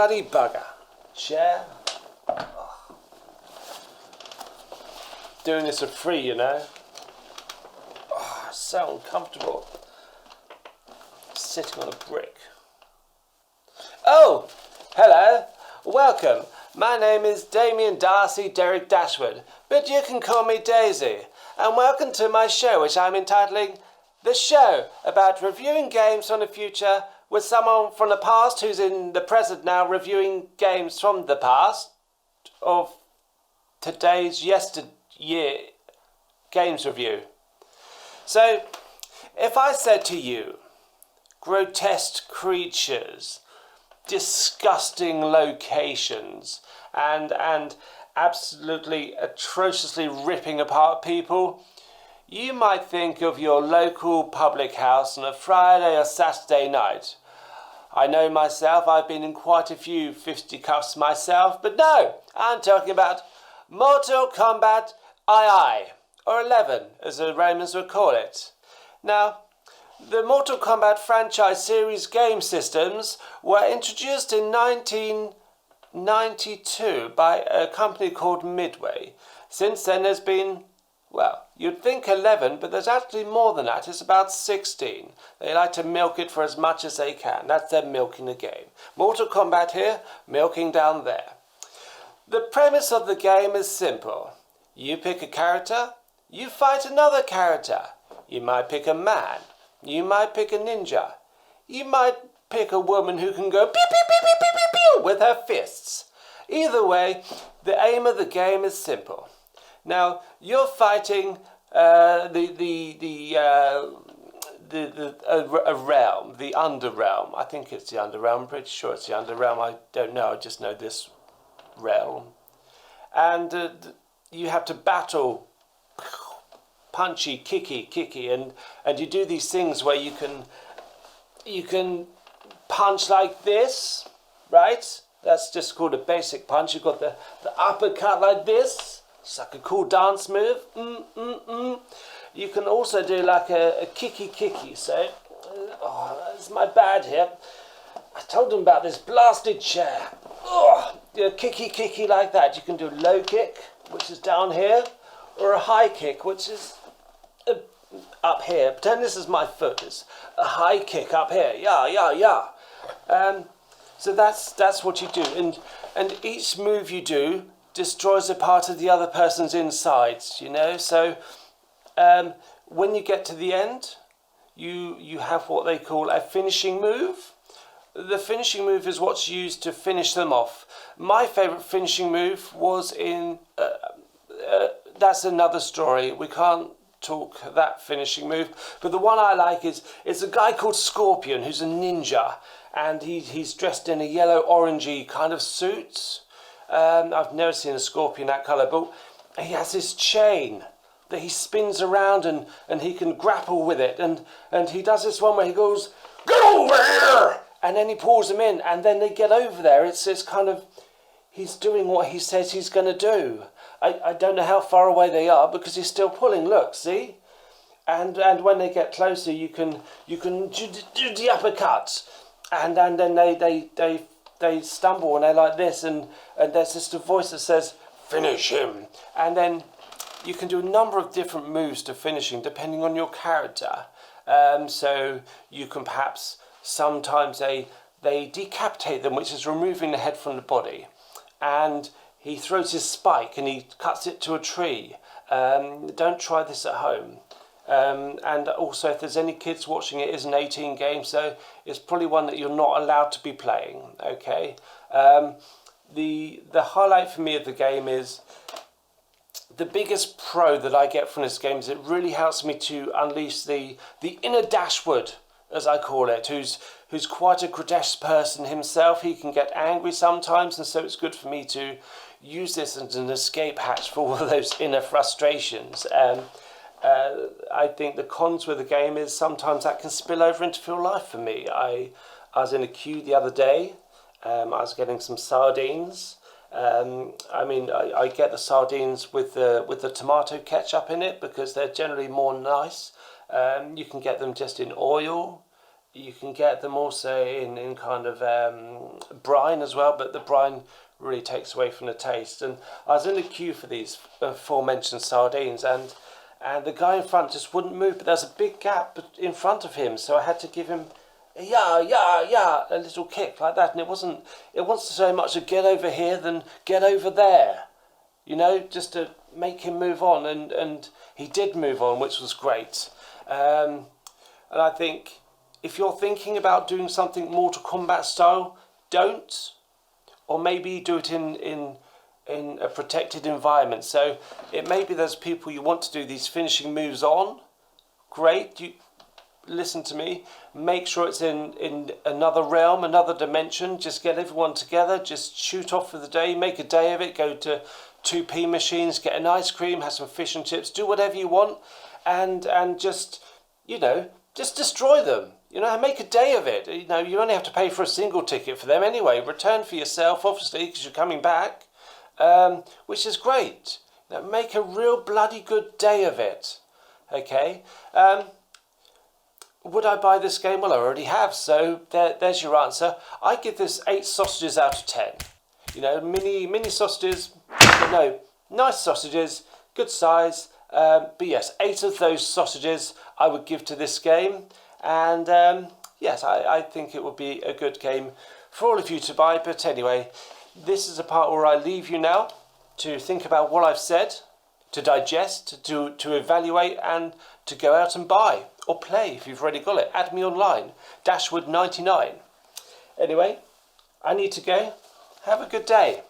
bloody bugger. Share. Doing this for free, you know. Oh, so uncomfortable. Sitting on a brick. Oh, hello. Welcome. My name is Damien Darcy Derek Dashwood, but you can call me Daisy. And welcome to my show, which I'm entitling The Show, about reviewing games from the future with someone from the past who's in the present now reviewing games from the past of today's yesteryear games review. So, if I said to you, grotesque creatures, disgusting locations, and absolutely atrociously ripping apart people, you might think of your local public house on a Friday or Saturday night. I know myself, I've been in quite a few fisticuffs myself, but no, I'm talking about Mortal Kombat II, or 11, as the Romans would call it. Now, the Mortal Kombat franchise series game systems were introduced in 1992 by a company called Midway. Since then there's been, well, you'd think 11, but there's actually more than that. It's about 16. They like to milk it for as much as they can. That's their milking the game. Mortal Kombat here, milking down there. The premise of the game is simple. You pick a character, you fight another character. You might pick a man. You might pick a ninja. You might pick a woman who can go pew pew pew pew pew pew pew with her fists. Either way, the aim of the game is simple. Now you're fighting a realm, the underrealm. I think it's the underrealm. I'm pretty sure it's the underrealm. I don't know. I just know this realm, and you have to battle. Punchy, kicky, and you do these things where you can punch like this, right? That's just called a basic punch. You've got the uppercut like this. It's like a cool dance move. You can also do like a kicky. So, it's my bad here. I told them about this blasted chair. Kicky like that. You can do a low kick, which is down here, or a high kick, which is up here. Pretend this is my foot. It's a high kick up here. Yeah. So that's what you do, and each move you do destroys a part of the other person's insides. You know. So when you get to the end, you have what they call a finishing move. The finishing move is what's used to finish them off. My favourite finishing move was in. That's another story. We can't talk that finishing move. But the one I like is a guy called Scorpion, who's a ninja, and he's dressed in a yellow-orangey kind of suit. I've never seen a scorpion that colour, but he has this chain that he spins around and he can grapple with it. And he does this one where he goes, "Get over here!" And then he pulls them in, and then they get over there. It's kind of, he's doing what he says he's going to do. I don't know how far away they are because he's still pulling. Look, see, and when they get closer, you can do the uppercuts, and then they stumble and they're like this, and there's just a voice that says finish him, and then you can do a number of different moves to finishing depending on your character. So you can perhaps sometimes they decapitate them, which is removing the head from the body, and he throws his spike and he cuts it to a tree. Don't try this at home. And also, if there's any kids watching, it is an 18 game, so it's probably one that you're not allowed to be playing. Okay. The highlight for me of the game is the biggest pro that I get from this game is it really helps me to unleash the inner Dashwood, as I call it, who's quite a grotesque person himself. He can get angry sometimes, and so it's good for me to use this as an escape hatch for all of those inner frustrations. I think the cons with the game is sometimes that can spill over into real life for me. I was in a queue the other day. I was getting some sardines. I get the sardines with the tomato ketchup in it because they're generally more nice. You can get them just in oil. you can get them also in kind of brine as well, but the brine really takes away from the taste. And I was in the queue for these aforementioned sardines, and the guy in front just wouldn't move, but there's a big gap in front of him, so I had to give him a a little kick like that. And it wasn't so much a get over here than get over there, you know, just to make him move on, and he did move on, which was great. And I think if you're thinking about doing something Mortal Kombat style, don't, or maybe do it in a protected environment. So it may be there's people you want to do these finishing moves on. Great, you listen to me. Make sure it's in another realm, another dimension. Just get everyone together. Just shoot off for the day. Make a day of it. Go to 2p machines. Get an ice cream. Have some fish and chips. Do whatever you want, and just, you know, just destroy them. You know, make a day of it. You know, you only have to pay for a single ticket for them anyway. Return for yourself, obviously, because you're coming back, which is great. You know, make a real bloody good day of it. Okay. Would I buy this game? Well, I already have. So there's your answer. I give this 8 sausages out of 10. You know, mini sausages. No, nice sausages, good size. But yes, 8 of those sausages I would give to this game. And yes, I think it would be a good game for all of you to buy. But anyway, this is a part where I leave you now to think about what I've said, to digest, to evaluate, and to go out and buy or play if you've already got it. Add me online, Dashwood 99. Anyway, I need to go. Have a good day.